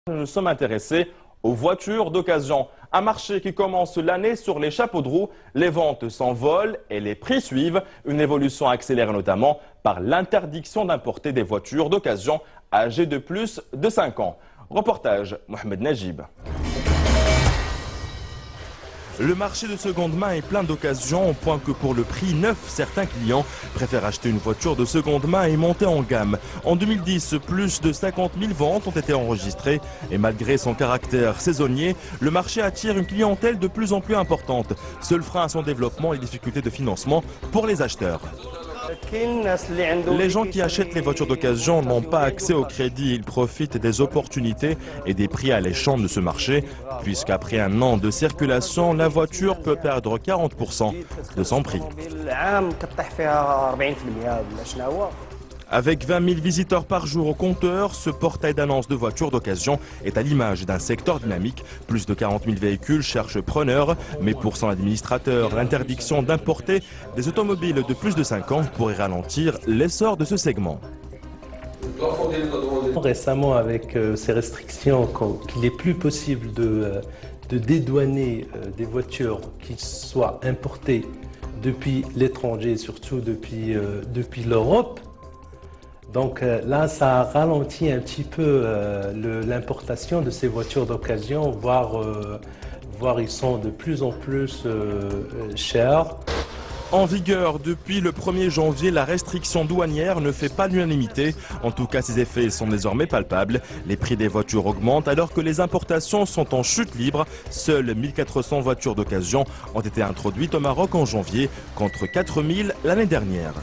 Nous sommes intéressés aux voitures d'occasion. Un marché qui commence l'année sur les chapeaux de roue. Les ventes s'envolent et les prix suivent. Une évolution accélérée notamment par l'interdiction d'importer des voitures d'occasion âgées de plus de 5 ans. Reportage Mohamed Najib. Le marché de seconde main est plein d'occasions, au point que pour le prix neuf, certains clients préfèrent acheter une voiture de seconde main et monter en gamme. En 2010, plus de 50 000 ventes ont été enregistrées et malgré son caractère saisonnier, le marché attire une clientèle de plus en plus importante. Seul frein à son développement, les difficultés de financement pour les acheteurs. Les gens qui achètent les voitures d'occasion n'ont pas accès au crédit. Ils profitent des opportunités et des prix alléchants de ce marché, puisqu'après un an de circulation, la voiture peut perdre 40% de son prix. Avec 20 000 visiteurs par jour au compteur, ce portail d'annonces de voitures d'occasion est à l'image d'un secteur dynamique. Plus de 40 000 véhicules cherchent preneurs, mais pour son administrateur, l'interdiction d'importer des automobiles de plus de 5 ans pourrait ralentir l'essor de ce segment. Récemment, avec ces restrictions, qu'il n'est plus possible de dédouaner des voitures qui soient importées depuis l'étranger, surtout depuis l'Europe. Donc là, ça ralentit un petit peu l'importation de ces voitures d'occasion, voire ils sont de plus en plus chers. En vigueur depuis le 1er janvier, la restriction douanière ne fait pas l'unanimité. En tout cas, ses effets sont désormais palpables. Les prix des voitures augmentent alors que les importations sont en chute libre. Seules 1400 voitures d'occasion ont été introduites au Maroc en janvier, contre 4000 l'année dernière.